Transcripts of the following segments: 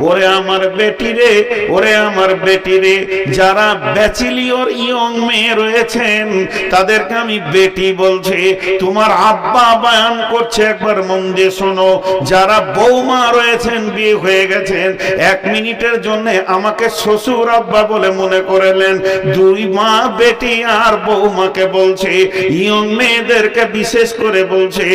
ওরে আমার বেটি রে, ওরে আমার বেটি রে, যারা ব্যাচেলিয়র ইয়ং মেয়ে রয়েছেন তাদেরকে আমি বেটি বলছি। তোমার আব্বা বয়ান করছে, একবার মন দিয়ে শোনো। যারা বৌমা রয়েছেন, বিয়ে হয়ে গেছেন, 1 মিনিটের জন্য আমাকে শ্বশুর আব্বা বলে মনে করলেন। 2 মা বেটি আর বৌমাকে বলছে, ইয়ং মেয়েদেরকে বিশেষ করে বলছে।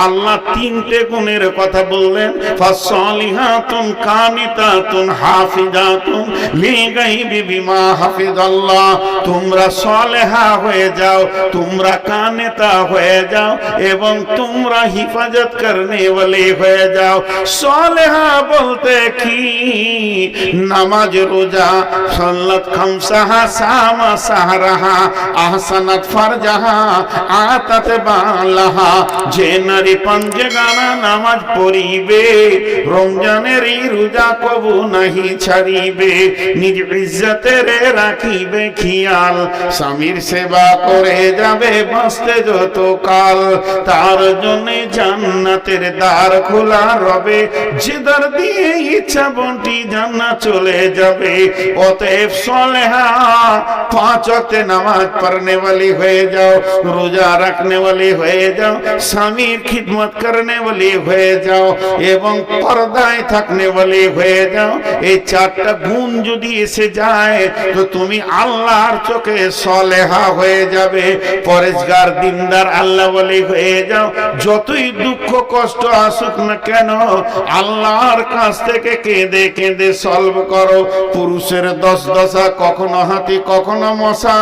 আল্লাহ 3টে গুণের কথা বললেন, ফাসলিহাতুন কানিতাতুন হাফিজাতুন লিগাইবি বিমা হাফিজাল্লাহ। তোমরা সলেহা হয়ে যাও, তোমরা কানেতা হয়ে যাও, এবং তোমরা হিফাজত করনে ওয়ালি হয়ে যাও। সলেহা বলতে কি? নামাজ, রোজা, সালাত খামসাহা, সামা সাহরাহা, আহসানাত ফারজাহা, আতাত বালাহা। যে নারী পাঞ্জেগানা নামাজ পড়িবে, রমজানের রোজা কবু নাহি ছাড়িবে, নিজ ইজ্জতের রাখিবে খেয়াল, স্বামীর সেবা করে যাবে বাঁচতে যত কাল, তার জন্য জান্নাতের দ্বার খোলা রবে, যে দ্বার দিয়ে ইচ্ছা বন্টি জান্নাত চলে যাবে। অতএব সলেহা 5 ওয়াক্ত নামাজ পড়নে वाली হয়ে যাও, রোজা রাখনে वाली হয়ে যাও, স্বামীর খিদমত করনে वाली হয়ে যাও, এবং পর্দায় থাকনে वाली হয়ে যাও। এই 4টা গুণ যদি এসে যায় তো তুমি আল্লাহর চোখে সলেহা হয়ে যাবে, পরেজগার, দিনদার, আল্লাহ ওয়ালি হয়ে যাও। যতই দুঃখ কষ্ট আসুক না কেন, আল্লাহর কাছ থেকে কেঁদে কেঁদে সলভ করো। পুরুষের 10 দশা, কখনো হাতি কখনো মশা।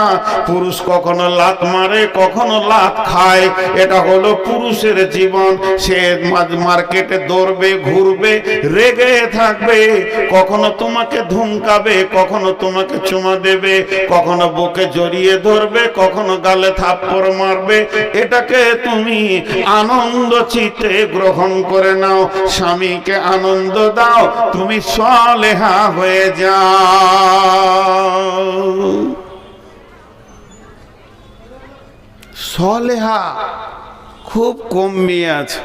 পুরুষ কখনো লাত মারে, কখনো লাত খায়, এটা হলো পুরুষের জীবন। সে মার্কেটে দৌড়বে, ঘুরবে, রেগে থাকবে, কখনো তোমাকে ধমকাবে, কখনো তোমাকে চুমা দেবে, কখনো বুকে জড়িয়ে ধরবে, কখনো গালে থাপ্পড় মারবে। এটাকে তুমি আনন্দ চিত্তে গ্রহণ করে নাও, স্বামীকে আনন্দ দাও, তুমি সলেহা হয়ে যাও। সলেহা খুব কম মেয়ে আছে,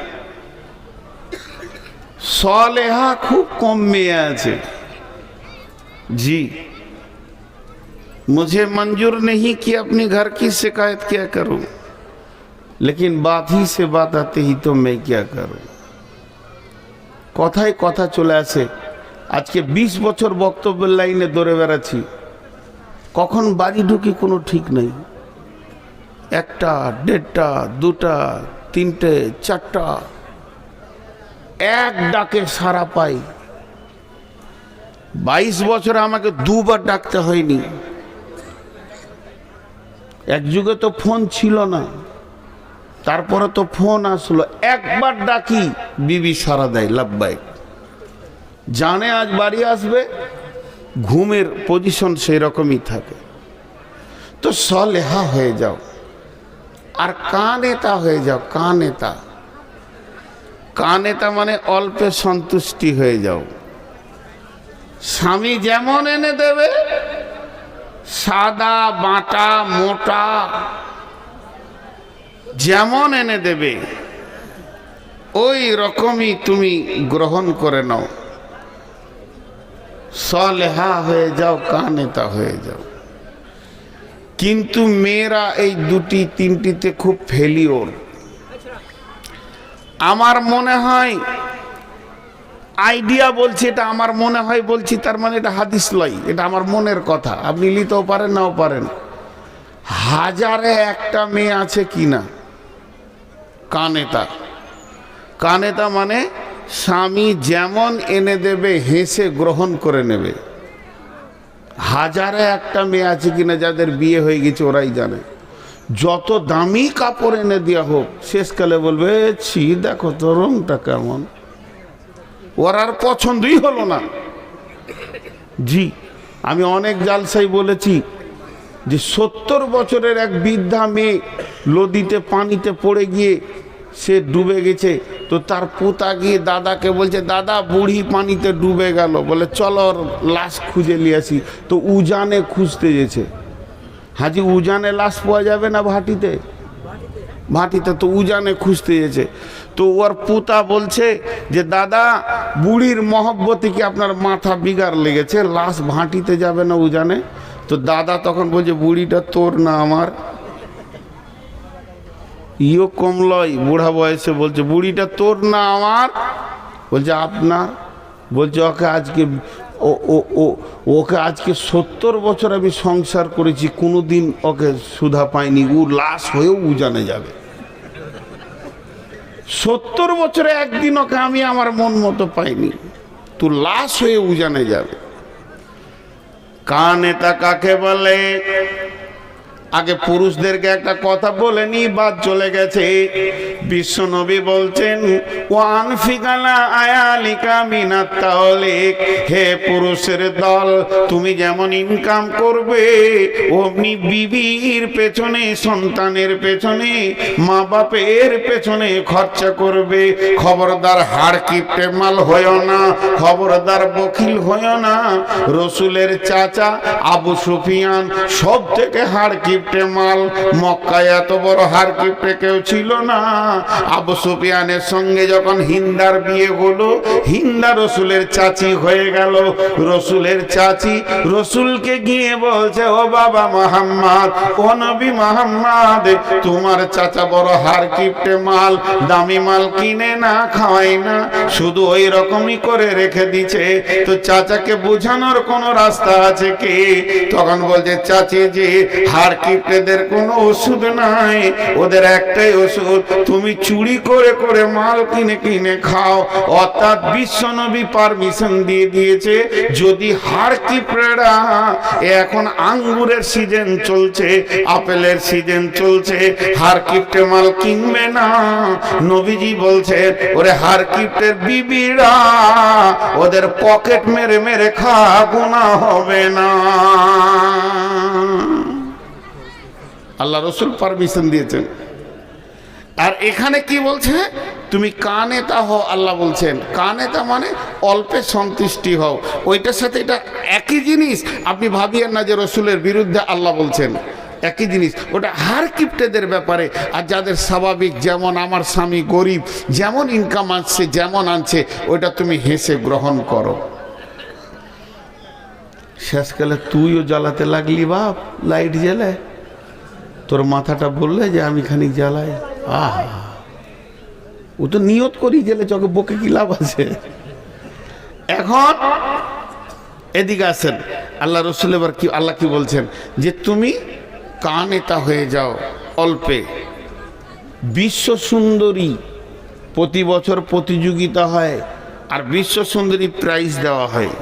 सलेहा खूब कम में আছে। जी, मुझे मंजूर नहीं कि अपने घर की शिकायत क्या करूं, लेकिन बात ही से बात आते ही तो मैं क्या करूं। কথায় কথা চলে আসে। আজকে 20 বছর বক্তব্যের লাইনে দৌড়ে বেড়াচ্ছি, কখন বাড়ি ঢুকি কোনো ঠিক নেই। 1টা, 1.5টা, 2টা, 3টে, 4টা, এক ডাকে সারা পাই। 22 বছরে আমাকে 2বার ডাকতে হয়নি। এক যুগে তো ফোন ছিল না, তারপরে তো ফোন আসলো। একবার ডাকি, বিবি সারা দেয়, লাব্বাইক। জানে আজ বাড়ি আসবে, ঘুমের পজিশন সেই রকমই থাকে। তো সলেহা হয়ে যাও আর কানেতা হয়ে যাও। কানেতা, কানেতা মানে অল্পে সন্তুষ্টি হয়ে যাও। স্বামী যেমন এনে দেবে, সাদা বাটা মোটা যেমন এনে দেবে, ওই রকমই তুমি গ্রহণ করে নাও। সলেহা হয়ে যাও, কানেতা হয়ে যাও। কিন্তু মেয়েরা এই 2টি 3টিতে খুব ফেলিওর। আমার মনে হয়, আইডিয়া বলছি, এটা আমার মনে হয় বলছি, তার মানে এটা হাদিস লয়, এটা আমার মনের কথা। আপনি নিতেও পারেন, নাও পারেন। 1000-এ 1টা মেয়ে আছে কিনা কানেতা। কানেতা মানে স্বামী যেমন এনে দেবে হেসে গ্রহণ করে নেবে। 1000-এ 1টা মেয়ে আছে কিনা যাদের বিয়ে হয়ে গেছে ওরাই জানে। যত দামি কাপড় এনে দেওয়া হোক, শেষকালে বলবে ছি দেখো তো রংটা কেমন, ওর আর পছন্দই হলো না। জি, আমি অনেক জালসাই বলেছি যে 70 বছরের এক বৃদ্ধা মেয়ে নদীতে পানিতে পড়ে গিয়ে সে ডুবে গেছে। তো তার পোতা গিয়ে দাদাকে বলছে, দাদা বুড়ি পানিতে ডুবে গেল, বলে চলো ওর লাশ খুঁজে নিয়ে আসি। তো উজানে খুঁজতে গেছে। হাজি, উজানে লাশ পাওয়া যাবে না ভাটিতে? ভাটিতে তো উজানে খুঁজতে গেছে। তো ওর পুতা বলছে যে দাদা বুড়ির মহব্বতে কি আপনার মাথা বিগার লেগেছে, লাশ ভাটিতে যাবে না উজানে? তো দাদা তখন বলছে বুড়িটা তোর না আমার। ইও কমলয় বুড়া বয়সে বলছে বুড়িটা তোর না আমার? বলছে আপনার। বলছে ওকে আজকে ওকে আজকে 70 বছর আমি সংসার করেছি, কোনোদিন ওকে সুধা পাইনি, ও লাশ হয়েও উজানে যাবে। 70 বছরে একদিন ওকে আমি আমার মন মতো পাইনি, তো লাশ হয়ে উজানে যাবে। কানেতা কাকে বলে? আগে পুরুষদেরকে একটা কথা বলে নি, বাদ চলে গেছে। বিশ্ব নবী বলছেন ওয়ান ফিকালা আয়ালিকা মিনাত তাওলিক, হে পুরুষের দল তুমি যেমন ইনকাম করবে অমনি বিবির পেছনে, সন্তানের পেছনে, মা বাপের পেছনে খরচা করবে। খবরদার হাড় কিপটে মাল হয়েও না, খবরদার বখিল হয়েও না। রসুলের চাচা আবু সুফিয়ান সব থেকে হাড় কিপটে মাল। মক্কায় এত বড় হাড় কিপটে কেউ ছিল না। আবু সুফিয়ানের সঙ্গে যখন হিন্দার বিয়ে হলো, হিন্দা রসুলের চাচি হয়ে গেল। রসুলের চাচি রসুলকে গিয়ে বলছে ও বাবা মুহাম্মদ, ও নবী মুহাম্মদ, তোমার চাচা বড় হাড় কিপটে মাল, দামি মাল কিনে না, খাওয়াই না, শুধু ওই রকমই করে রেখে দিছে। তো চাচাকে বোঝানোর কোন রাস্তা আছে কি? তখন বলছে চাচি জি, হাড় কিপটেদের কোনো ওষুধ নাই, ওদের একটাই ওষুধ, তুমি চুরি করে করে মাল কিনে কিনে খাও। অর্থাৎ বিশ্বনবী পারমিশন দিয়ে দিয়েছে, যদি হাড় কিপটেরা, এখন আঙ্গুরের সিজন চলছে, আপেলের সিজন চলছে, হাড় কিপটে মাল কিনবে না। নবীজি বলছে ওরে হাড় কিপটের বিবিরা, ওদের পকেট মেরে মেরে খা, গুনাহ হবে না। আল্লাহ রসুল পারমিশন দিয়েছেন। আর এখানে কি বলছে? তুমি কানেতা হও। আল্লাহ বলছেন কানেতা মানে অল্পে সন্তুষ্টি হও। ওইটার সাথে এটা একই জিনিস, আপনি ভাবিয়েন না যে রসুলের বিরুদ্ধে আল্লাহ বলছেন, একই জিনিস। ওটা হার কিপ্টেদের ব্যাপারে। আর যাদের স্বাভাবিক, যেমন আমার স্বামী গরিব, যেমন ইনকাম আসছে যেমন আনছে, ওইটা তুমি হেসে গ্রহণ করো। শেষকালে তুইও জ্বালাতে লাগলি বাপ, লাইট জ্বালায়, তোর মাথাটা বললে যে আমি খানিক জ্বালাই, আহা, ও তো নিয়ত করি জেলে, চোখে বকে কি লাভ আছে? এখন এদিকে আসেন, আল্লাহ রসুল এবার কি, আল্লাহ কি বলছেন যে তুমি কানেতা হয়ে যাও অল্পে। বিশ্ব সুন্দরী প্রতি বছর প্রতিযোগিতা হয়, আর বিশ্ব সুন্দরী প্রাইজ দেওয়া হয়।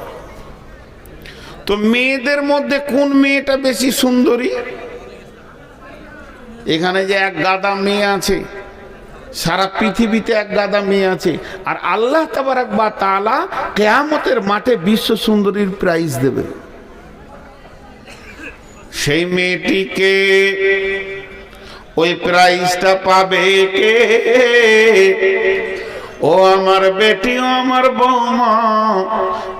তো মেয়েদের মধ্যে কোন মেয়েটা বেশি সুন্দরী? এখানে যে এক গাদা মেয়ে আছে, সারা পৃথিবীতে এক গাদা মেয়ে আছে, আর আল্লাহ তাবারাক ওয়া তাআলা কিয়ামতের মাঠে বিশ্ব সুন্দরীর প্রাইজ দেবে। সেই মেয়েটিকে, ওই প্রাইজটা পাবে কে? ও আমার বেটি, ও আমার বৌমা,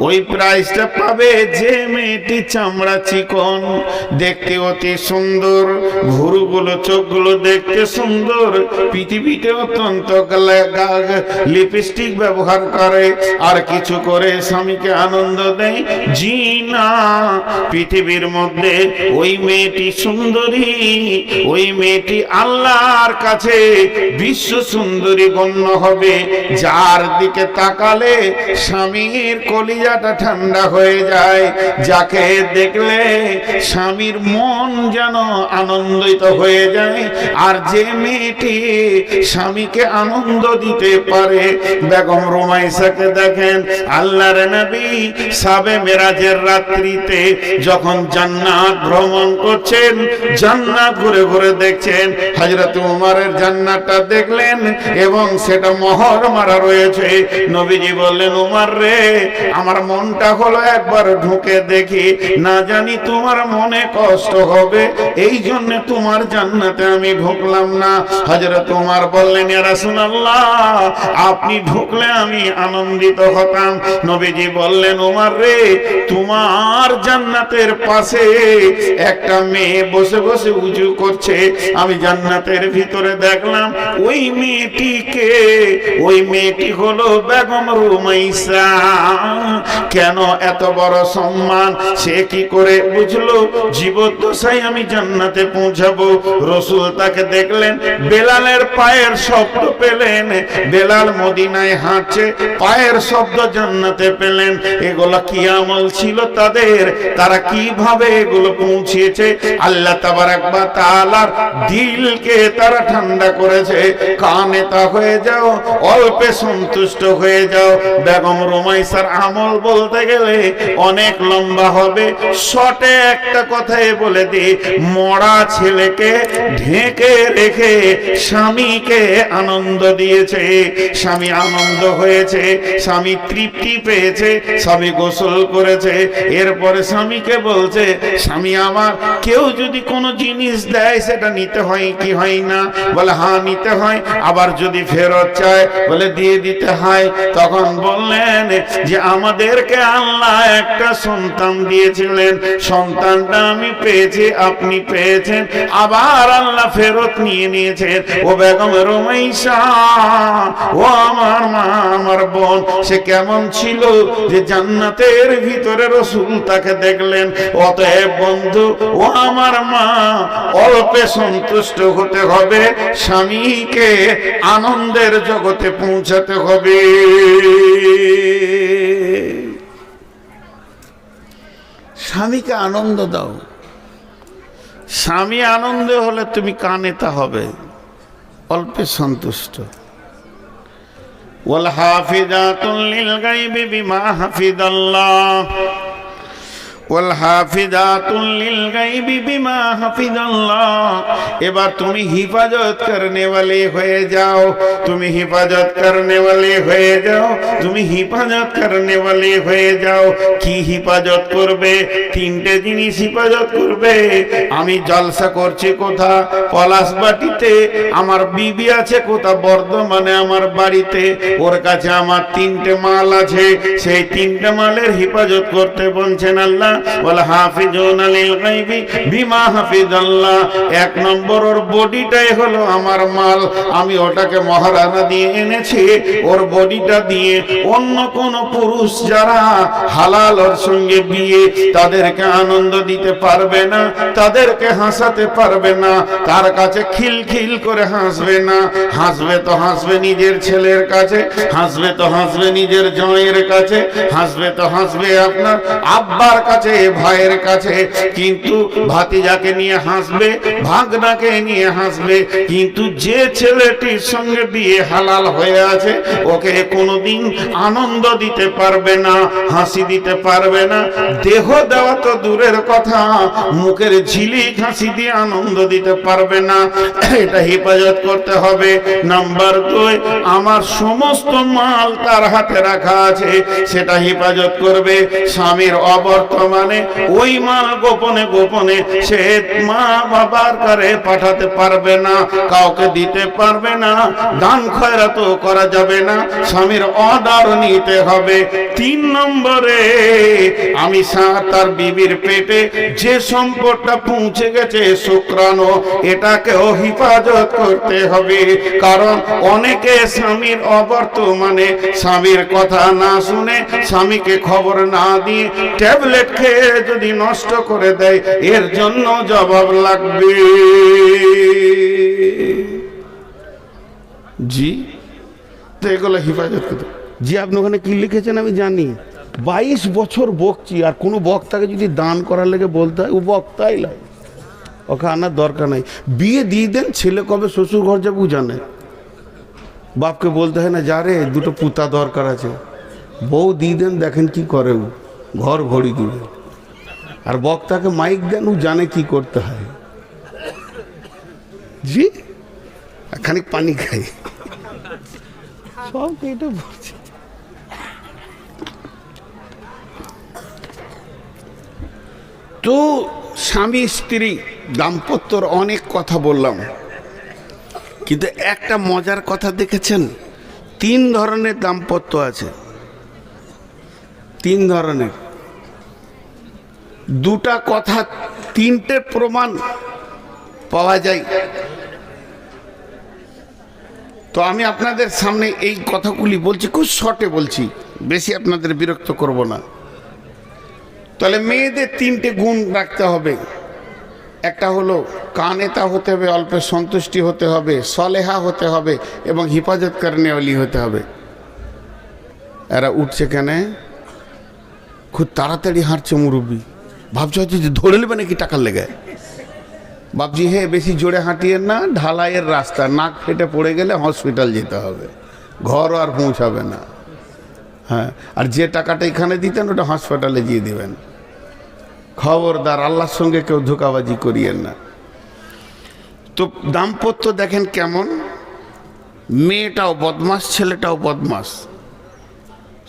ওই প্রাইজটা পাবে যে মেয়েটি চামড়া চিকন, দেখতে অতি সুন্দর, ভুরুগুলো চোখগুলো দেখতে সুন্দর, পৃথিবীতে অত্যন্ত লিপস্টিক ব্যবহার করে, আর কিছু করে স্বামীকে আনন্দ দেয়। জি না, পৃথিবীর মধ্যে ওই মেয়েটি সুন্দরী, ওই মেয়েটি আল্লাহর কাছে বিশ্ব সুন্দরী গণ্য হবে, যার দিকে তাকালে স্বামীর কলিজাটা ঠান্ডা হয়ে যায়, যাকে দেখলে স্বামীর মন যেন আনন্দিত হয়ে যায়। আর যে মেয়েটি স্বামীকে আনন্দ দিতে পারে, বেগম রুমাইসাকে দেখেন, আল্লাহর নবী সাবে মেরাজের রাত্রিতে যখন জান্নাত ভ্রমণ করছেন, জান্নাত ঘুরে ঘুরে দেখছেন, হযরত উমরের জান্নাতটা দেখলেন এবং সেটা মহর মারা রয়েছে। নবীজি বললেন, উমর রে, আমার মনটা হলো একবার ঢুকে দেখি, না জানি তোমার মনে কষ্ট হবে, এই জন্য তোমার জান্নাতে আমি ঢুকলাম না। হযরত উমর বললেন, ইয়া রাসূলুল্লাহ, আপনি ঢুকলে আমি আনন্দিত হতাম। নবীজি বললেন, উমর রে, তোমার জান্নাতের পাশে একটা মেয়ে বসে বসে উজু করছে, আমি জান্নাতের ভিতরে দেখলাম ওই মেয়েটিকে, ওই মেয়েটি হলো বেগম রুমাইসা। কেন এত বড় সম্মান? সে কি করে বুঝলো জীবদ্দশায় আমি জান্নাতে পৌঁছাবো? রাসূল তাকে দেখলেন, বেলালের পায়ের শব্দ পেলেন, বেলাল মদিনায় হাঁটছে, পায়ের শব্দ জান্নাতে পেলেন। এগুলো কি আমল ছিল তাদের? তারা কিভাবে এগুলো পৌঁছেছে? আল্লাহ তাবারাক ওয়া তাআলার দিলকে তারা ঠান্ডা করেছে। কানে তা হয়ে যাও, অল্পে সন্তুষ্ট হয়ে যাও। বেগম রুমাইসার আমল বলতে গেলে অনেক লম্বা হবে, শর্টে একটা কথাই বলে দিই, মরা ছেলেকে ঢেকে রেখে স্বামীকে আনন্দ দিয়েছে। স্বামী আনন্দ হয়েছে, স্বামী তৃপ্তি পেয়েছে, স্বামী গোসল করেছে। এরপরে স্বামীকে বলছে, স্বামী আমার, কেউ যদি কোনো জিনিস দেয় সেটা নিতে হয় কি হয় না? বলে হ্যাঁ নিতে হয়। আবার যদি ফেরত চায় বলে দিয়ে দিতে হয়। তখন বললেন যে আমাদেরকে আল্লাহ একটা সন্তান দিয়েছিলেন, সন্তানটা আমি পেয়েছি, আপনি পেয়েছেন, আবার আল্লাহ ফেরত নিয়ে নিয়েছেন। ও বেগম রুমাইসা, ও আমার মা, আমার বোন, সে কেমন ছিল যে জান্নাতের ভিতরে রাসূল তাকে দেখলেন। অতএব বন্ধু, ও আমার মা, অল্পে সন্তুষ্ট হতে হবে, স্বামীকে আনন্দের জগতে পৌঁছাতে হবে। স্বামীকে আনন্দ দাও। স্বামী আনন্দ হলে তুমি কানে তা হবে, অল্পে সন্তুষ্ট। ওয়াল হাফিজাতুল লিল গায়বি বিমা হাফিজাল্লাহ, ওয়াল হাফিজাতুল লিল গায়বি বিমা হাফিজাল্লাহ। এবার তুমি হিফাজত করনে वाले হয়ে যাও, তুমি হিফাজত করনে वाले হয়ে যাও, তুমি হিফাজত করনে वाले হয়ে যাও। কি হিফাজত করবে? তিনটে জিনিস হিফাজত করবে। আমি জলসা করছি কোথা? পলাশবাটিতে। আমার বিবি আছে কোথা? বর্ধমানে আমার বাড়িতে। ওর কাছে আমার তিনটে মাল আছে, সেই তিনটে মালের হিফাজত করতে বলছেন আল্লাহ। ওয়াল হাফিজুনা লিল গায়বি বিমা হাফিজাল্লাহ। এক নম্বর, ওর বডিটাই হলো আমার মাল, আমি ওটাকে মহারানা দিয়ে এনেছি। ওর বডিটা দিয়ে অন্য কোন পুরুষ যারা হালাল ওর সঙ্গে বিয়ে, তাদেরকে আনন্দ দিতে পারবে না, তাদেরকে হাসাতে পারবে না, তার কাছে খিলখিল করে হাসবে না। হাসবে তো হাসবে নিজের ছেলের কাছে, হাসবে তো হাসবে নিজের জামাইয়ের কাছে, হাসবে তো হাসবে আপনার আব্বার কাছে, ভাইয়ের কাছে, কিন্তু ভাতিজাকে নিয়ে হাসবে, ভাগনাকে নিয়ে হাসবে। কিন্তু যে ছেলেটির সঙ্গে বিয়ে হালাল হয়ে আছে, ওকে কোনোদিন আনন্দ দিতে পারবে না, হাসি দিতে পারবে না। দেহ দেওয়া তো দূরের কথা, মুখের ঝিলিক হাসি দিয়ে আনন্দ দিতে পারবে না। এটা হেফাজত করতে হবে। নাম্বার 2, আমার সমস্ত মাল তার হাতে রাখা আছে, সেটা হেফাজত করবে। স্বামীর অবর্তমানে ওই মাল গোপনে গোপনে সে মা বাবার কাছে পাঠাতে পারবে না, কাউকে দিতে পারবে না, দান খয়রাত করা যাবে না, স্বামীর অর্ডার নিতে হবে। 3 নম্বরে, আমি তার বিবির পেটে যে সম্পদটা পৌঁছে গেছে শুক্রাণু, এটাকেও হিফাজত করতে হবে। কারণ অনেকে স্বামীর অবর্তমানে স্বামীর কথা না শুনে, স্বামীকে খবর না দিয়ে ট্যাবলেট খেয়ে যদি নষ্ট করে দেয়, এর জন্য জবাব লাগবে। জি, তো এগুলো হিফাজত করতে। জি, আপনি ওখানে কি লিখেছেন আমি জানি। 22 বছর বকছি, আর কোনো বক্তাকে যদি দান করার লেগে বলতে হয়, ও বক্তাই লাগে, ওকে আনার দরকার নাই। বিয়ে দিয়ে দেন, ছেলে কবে শ্বশুর ঘর যাবে ও জানে। বাপকে বলতে হয় না, যা রে দুটো পুতা দরকার আছে, বউ দিয়ে দেন, দেখেন কি করে, ও ঘর ভরি দিবে। আর বক্তাকে মাইক দেন, ও জানে কি করতে হয়। জি, খানিক পানি খাই। সব কেটে পড়ছে। তো স্বামী স্ত্রী দাম্পত্যর অনেক কথা বললাম, কিন্তু একটা মজার কথা দেখেছেন, 3 ধরনের দাম্পত্য আছে, 3 ধরনের। 2টা কথা 3টে প্রমাণ পাওয়া যায়। তো আমি আপনাদের সামনে এই কথাগুলি বলছি, খুব শর্টে বলছি, বেশি আপনাদের বিরক্ত করব না। তাহলে মেয়েদের 3টে গুণ রাখতে হবে। একটা হলো কানেতা হতে হবে, অল্পে সন্তুষ্টি হতে হবে, সলেহা হতে হবে এবং হিফাজত করনেওয়ালি হতে হবে। এরা উঠছে কেন? খুব তাড়াতাড়ি হাঁটছে মুরব্বী, ভাবছে হচ্ছে যে ধরে নেবে নাকি টাকার লেগে। বাবজি হে বেশি জোরে হাঁটিয়েন না, ঢালাইয়ের রাস্তা, নাক ফেটে পড়ে গেলে হসপিটাল যেতে হবে, ঘরও আর পৌঁছাবে না। হ্যাঁ, আর যে টাকাটা এখানে দিতেন ওটা হাসপাতালে দিয়ে দিবেন। খবরদার, আল্লাহর সঙ্গে কেউ ধোঁকাবাজি করিয়েন না। তো দাম্পত্য দেখেন কেমন, মেয়েটাও বদমাস, ছেলেটাও বদমাস,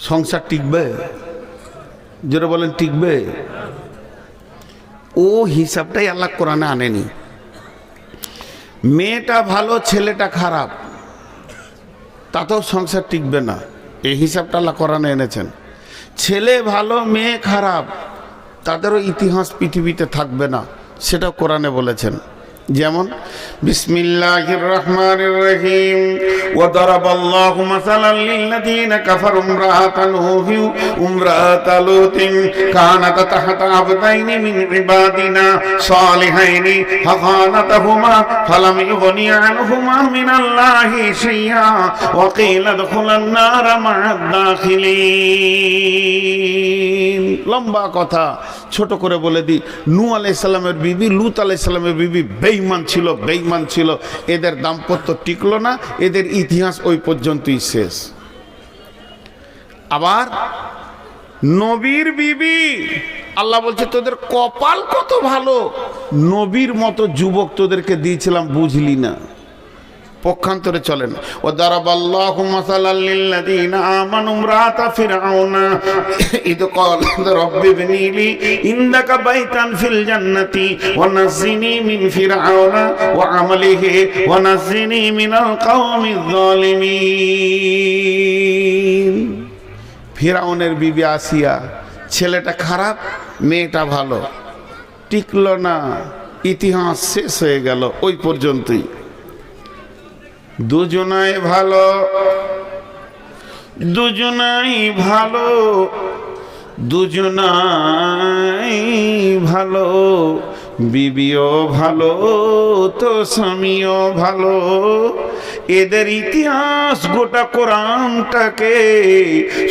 সংসার টিকবে? জোরে বলেন, টিকবে? ও হিসাবটাই আল্লাহ কোরআনে আনেনি। মেয়েটা ভালো, ছেলেটা খারাপ, তাতেও সংসার টিকবে না, এই হিসাবটা আল্লাহ কোরআনে এনেছেন। ছেলে ভালো, মেয়ে খারাপ, তাদেরও ইতিহাস পৃথিবীতে থাকবে না, সেটাও কোরআনে বলেছেন। যেমন বিসমিল্লাহির রহমানির রহিম, ওয়া দারাবাল্লাহু মাসালান লিল্লাযীনা কাফারু ইমরাআতা নূহি ওয়া ইমরাআতা লূতিন কানাতা তাহতা আবদাইনি মিন ইবাদিনা সালিহাইনি ফাখানাতাহুমা ফালাম ইউগনিয়া আনহুমা মিনাল্লাহি শাইআ ওয়া কিলা দুখুলান নারা মা'আদ দাখিলিন। লম্বা কথা, ছোট করে বলে দিই। নূহ আলাইহিস সালামের বিবি, লূত আলাইহিস সালামের বিবি বেঈমান ছিল, বেঈমান ছিল। এদের দাম্পত্য টিকলো না, এদের ইতিহাস ওই পর্যন্তই শেষ। আবার নবীর বিবি, আল্লাহ বলছে তোদের কপাল কত ভালো, নবীর মতো যুবক তোদেরকে দিয়েছিলাম, বুঝলি না। পক্ষান্তরে চলেন, ও দারাবাল্লাহু মাসালাল লিল্লাযীনা আমানু ইমরাআতা ফিরআউনা ইদ ক্বালাত রাব্বি ইবনি লি ইনদাকা বাইতান ফিল জান্নাতি ওয়া নাজ্জিনি মিন ফিরআউনা ওয়া আমালিহি ওয়া নাজ্জিনি মিনাল কওমিয যালিমিন। ফিরআউনের বিবি আসিয়া, ছেলেটা খারাপ, মেয়েটা ভালো, টিকলো না, ইতিহাস শেষ হয়ে গেল ওই পর্যন্তই। দুজনাই ভালো, দুজনাই ভালো, দুজনাই ভালো, বিবিও ভালো তো স্বামীও ভালো। এদের ইতিহাস গোটা কোরআনটাকে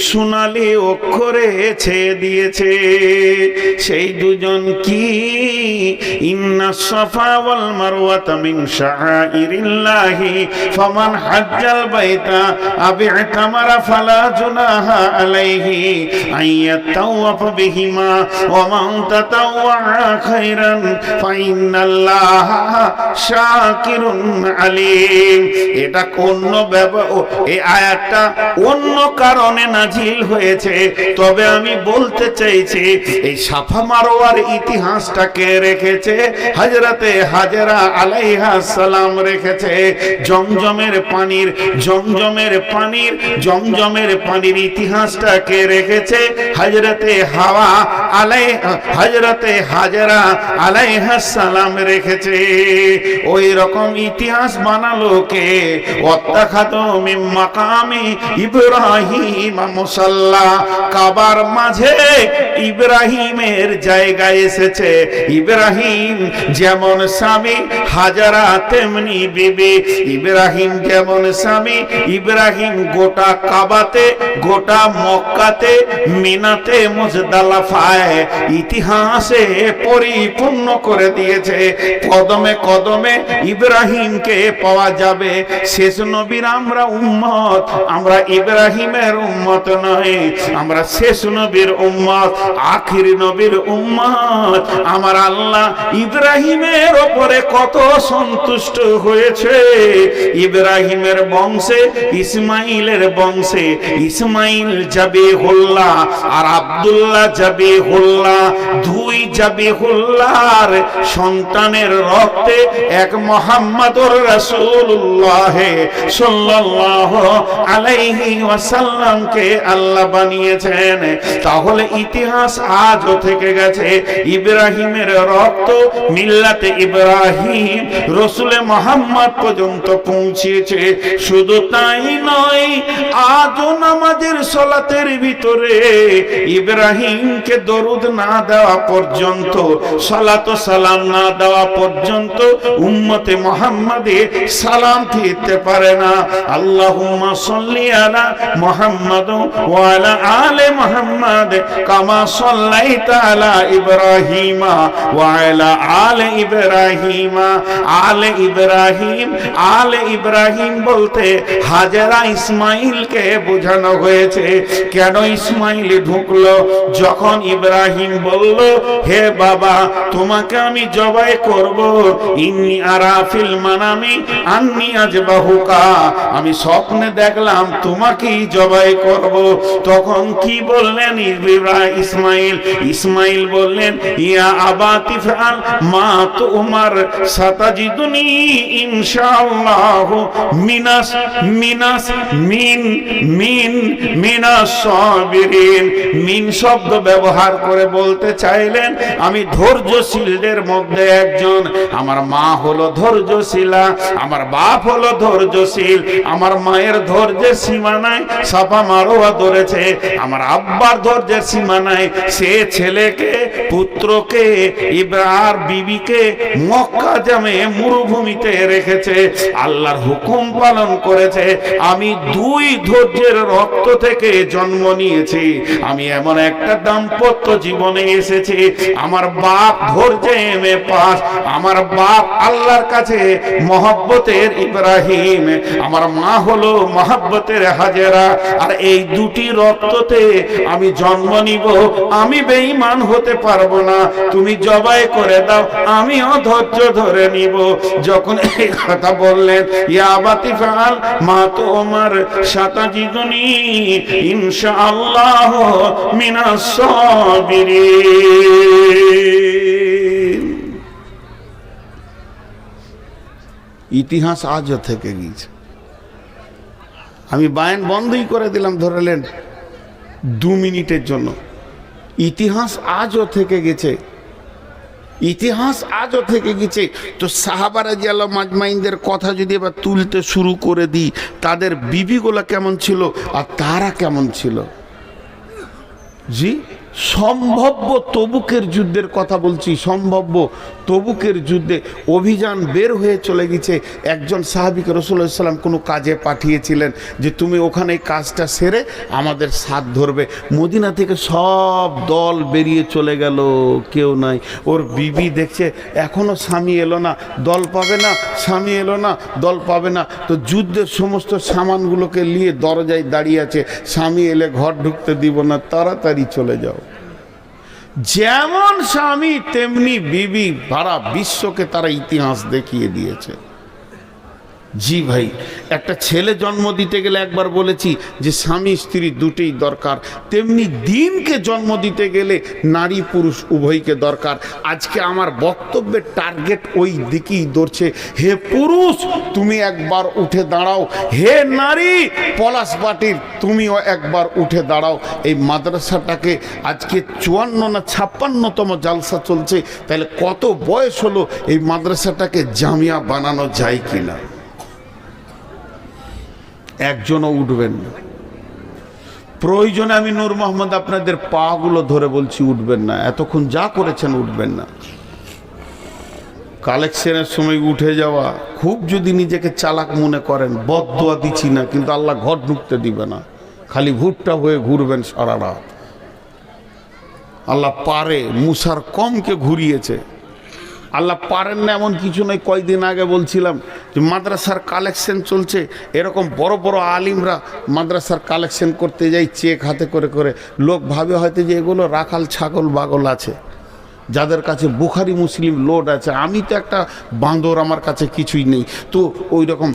সোনালি অক্ষরে ছেয়ে দিয়েছে। সেই দুজন কি? ইন্নাস সাফা ওয়াল মারওয়াতা মিন শাআইরিল্লাহি ফামান হাজ্জাল বাইতা আও ইতামারা ফালা জুনাহা আলাইহি আইয়াতাওয়াফা বিহিমা ওয়া মান তাতাওয়া খায়রান ফাইন্নাল্লাহা শাকিরুন আলিম। এটা অন্য এই আয়াতটা অন্য কারণে নাজিল হয়েছে, তবে আমি বলতে চাইছি এই সাফা মারওয়ার ইতিহাসটাকে রেখেছে হযরতে হাজরা আলাইহিস সালাম, রেখেছে জমজমের পানির ইতিহাসটাকে রেখেছে হযরতে হযরতে হাজরা আলাইহিস সালাম রেখেছে। ওই রকম ইতিহাস বানালো কে? ওয়াত্তাখাযু মিন মাকামি ইব্রাহিম মুসাল্লা, কাবার মাঝে ইব্রাহিমের জায়গা এসেছে। ইব্রাহিম যেমন স্বামী, হাজারা তেমনি বিবি। ইব্রাহিম যেমন স্বামী, ইব্রাহিম গোটা কাবাতে, গোটা মক্কাতে, মিনাতে, মুজদালিফায় ইতিহাসে পরিপূর্ণ করে দিয়েছে। কদমে কদমে ইব্রাহিমকে পাওয়া যাবে। শেষ নবীর আমরা উম্মত, আমরা ইব্রাহিমের উম্মত নয়, আমরা শেষ নবীর উম্মত, আখির নবীর উম্মত। আমার আল্লাহ ইব্রাহিমের ওপরে কত সন্তুষ্ট হয়েছে। ইব্রাহিমের বংশে, ইসমাইলের বংশে ইসমাইল জাবিহুল্লাহ আর আব্দুল্লাহ জাবিহুল্লাহ, দুই জাবিহুল্লাহর সন্তানের রক্তে এক মুহাম্মদুর রাসূলুল্লাহ সাল্লাল্লাহু আলাইহি ওয়াসাল্লামকে আল্লাহ বানিয়েছেন। তাহলে ইতিহাস আজও থেকে গেছে। ইব্রাহিমের রক্ত মিল্লাতে ইব্রাহিম রসুলে মুহাম্মদ পর্যন্ত পৌঁছেছে। শুধু তাই নয়, আজও নামাজের সালাতের ভিতরে ইব্রাহিমকে দরুদ না দেওয়া পর্যন্ত, সালাত ও সালাম না দেওয়া পর্যন্ত উম্মতে মুহাম্মাদে সালাম ফিরতে পারে না। আল্লাহুম্মা সাল্লি আলা মুহাম্মাদ ওয়া আলা আলি মুহাম্মাদ কামা সাল্লাইতা আলা ইব্রাহিম ওয়া আলা আলি ইব্রাহিম। আলে ইব্রাহিম, আলে ইব্রাহিম বলতে হাজেরা ইসমাইলকে বোঝানো হয়েছে। কেন ইসমাইল ঢুকলো? যখন ইব্রাহিম বলল, হে বাবা, তোমাকে আমি জবাই করব, ইন্নী আরা ফিল মানামি আন্নী আযবাহুকা, আমি স্বপ্নে দেখলাম তোমাকেই জবাই করব। তখন কি বললেন ইসমাইল? ইসমাইল বললেন, ইয়া আবাতি ফাল মা তুমার সাতাজিদুনি ইনশাআল্লাহ মিনাস মিনাস মিন মিন মিনাস সাবিরিন। মিন শব্দ ব্যবহার করে বলতে চাইলেন আমি ধৈর্যশীলদের মধ্যে একজন। আমার মা হলো ধৈর্যশীলা, আমার বাপ হলো ধৈর্যশীল, আমার মায়ের ধৈর্যের সীমা নাই, সাফা মারোয়া ধরেছে। আমার আব্বার ধৈর্যের সীমা নাই, সে ছেলেকে, পুত্রকে, ইব্রাহিম বিবিকে মক্কা জামে মরুভূমিতে রেখেছে, আল্লাহর হুকুম পালন করেছে। আমি দুই ধৈর্যের রক্ত থেকে জন্ম নিয়েছি। আমি এমন একটা দাম্পত্য জীবনে এসেছি, আমার বাপ ধৈর্যে এমএ পাস, আমার বাপ আল্লাহর কাছে মহব্বতের ইব্রাহিম, আমার মা হলো মহব্বতের হাজেরা। আর এই দুটি রক্ততে আমি জন্ম নিব। আমি বেঈমান হতে পারবো না, তুমি জবাই করে দাও, আমিও ধৈর্য ধরে নিব। যখন এই কথা বললেন, ইয়া আবাতি ফাল মা তুমার সাতাজিদুনি ইনশাআল্লাহ মিনাস সাবিরিন। ইতিহাস আজও থেকে গিয়েছে। আমি বায়ান বন্ধই করে দিলাম, ধরলেন 2 মিনিটের জন্য। ইতিহাস আজও থেকে গেছে, ইতিহাস আজও থেকে গেছে। তো সাহাবা রাদিয়াল্লাহু মাজমাইনদের কথা যদি এবার তুলতে শুরু করে দিই, তাদের বিবিগুলো কেমন ছিল আর তারা কেমন ছিল। জি, সম্ভাব্য তবুকের যুদ্ধের কথা বলছি, সম্ভাব্য তবুকের যুদ্ধে অভিযান বের হয়ে চলে গেছে। একজন সাহাবীকে রাসূলুল্লাহ সাল্লাল্লাহু আলাইহি ওয়াসাল্লাম কোনো কাজে পাঠিয়েছিলেন যে তুমি ওখানে এই কাজটা সেরে আমাদের সাথ ধরবে। মদিনা থেকে সব দল বেরিয়ে চলে গেল, কেউ নাই। ওর বিবি দেখছে এখনো স্বামী এলো না, দল পাবে না, স্বামী এলো না, দল পাবে না। তো যুদ্ধের সমস্ত সামানগুলোকে নিয়ে দরজায় দাঁড়িয়ে আছে, স্বামী এলে ঘর ঢুকতে দিব না, তাড়াতাড়ি চলে যাও। যেমন স্বামী তেমনি বিবি, সারা বিশ্বকে তারা ইতিহাস দেখিয়ে দিয়েছে। জি ভাই, একটা ছেলে জন্ম দিতে গেলে একবার বলেছি যে স্বামী স্ত্রী দুটোই দরকার, তেমনি দিনকে জন্ম দিতে গেলে নারী পুরুষ উভয়কে দরকার। আজকে আমার বক্তব্যের টার্গেট ওই দিকেই ধরছে। হে পুরুষ, তুমি একবার উঠে দাঁড়াও, হে নারী পলাশবাটির তুমিও একবার উঠে দাঁড়াও। এই মাদ্রাসাটাকে আজকে 54 না 56তম জালসা চলছে, তাহলে কত বয়স হলো এই মাদ্রাসাটাকে জামিয়া বানানো যায় কিনা? একজনও উঠবেন না। প্রয়োজনে আমি নূর মোহাম্মদ আপনাদের পাগুলো ধরে বলছি, উঠবেন না। এতক্ষণ যা করেছেন উঠবেন না। কালেকশনের সময় উঠে যাওয়া, খুব যদি নিজেকে চালাক মনে করেন, বদদোয়া দিচ্ছি না, কিন্তু আল্লাহ ঘর ঢুকতে দিবে না। খালি ভুট্টা হয়ে ঘুরবেন সারা রাত। আল্লাহ পারে, মুসার কমকে ঘুরিয়েছে, আল্লাহ পারেন না এমন কিছু নয়। কয়দিন আগে বলছিলাম যে মাদ্রাসার কালেকশন চলছে, এরকম বড় বড় আলিমরা মাদ্রাসার কালেকশন করতে যাই চেক হাতে করে করে। লোক ভাবে হয়তো যে এগুলো রাখাল ছাগল বাগল আছে, যাদের কাছে বুখারি মুসলিম লোড আছে। আমি তো একটা বাঁদর, আমার কাছে কিছুই নেই। তো ওই রকম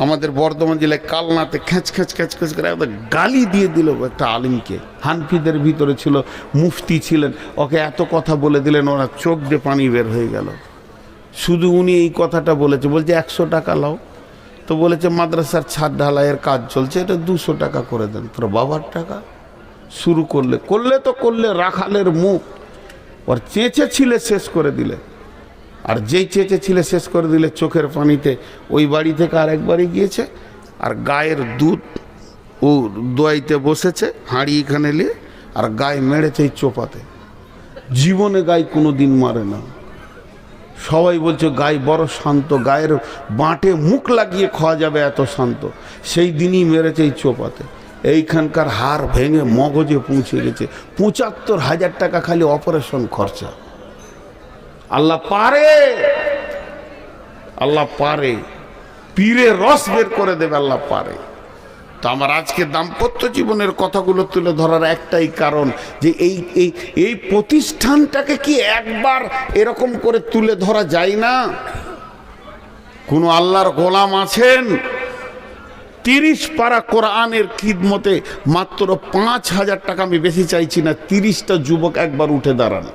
আমাদের বর্ধমান জেলায় কালনাতে খ্যাঁচ খ্যাঁচ খ্যাঁচ খ্যাঁচ করে একদম গালি দিয়ে দিল একটা আলিমকে। হানফিদের ভিতরে ছিল, মুফতি ছিলেন, ওকে এত কথা বলে দিলেন, ওরা চোখ দিয়ে পানি বের হয়ে গেল। শুধু উনি এই কথাটা বলেছে, বলছে 100 টাকা লাও। তো বলেছে মাদ্রাসার ছাদ ঢালাইয়ের কাজ চলছে, এটা 200 টাকা করে দেন। তোর বাবার টাকা শুরু করলে তো করলে রাখালের মুখ। ওর চেঁচে ছিলে শেষ করে দিলে, আর যেই চেঁচে ছিলে শেষ করে দিলে চোখের পানিতে ওই বাড়ি থেকে আরেকবারই গিয়েছে, আর গায়ের দুধ ও দোয়াইতে বসেছে হাঁড়ি এখানে নিয়ে, আর গায়ে মেরেছে এই চোপাতে। জীবনে গায়ে কোনো দিন মারে না। সবাই বলছে গায়ে বড় শান্ত, গায়ের বাঁটে মুখ লাগিয়ে খাওয়া যাবে এত শান্ত। সেই দিনই মেরেছে এই চোপাতে। এইখানকার হাড় ভেঙে মগজে পৌঁছে গেছে। ৭৫,০০০ টাকা খালি অপারেশন খরচা। আল্লাহ পারে, আল্লাহ পারে, পীরে রস বের করে দেবে, আল্লাহ পারে। তো আমার আজকে দাম্পত্য জীবনের কথাগুলো তুলে ধরার একটাই কারণ যে এই প্রতিষ্ঠানটাকে কি একবার এরকম করে তুলে ধরা যায় না? কোন আল্লাহর গোলাম আছেন 30 পারা কোরআনের খিদমতে মাত্র ৫,০০০ টাকা, আমি বেশি চাইছি না, 30টা যুবক একবার উঠে দাঁড়ান।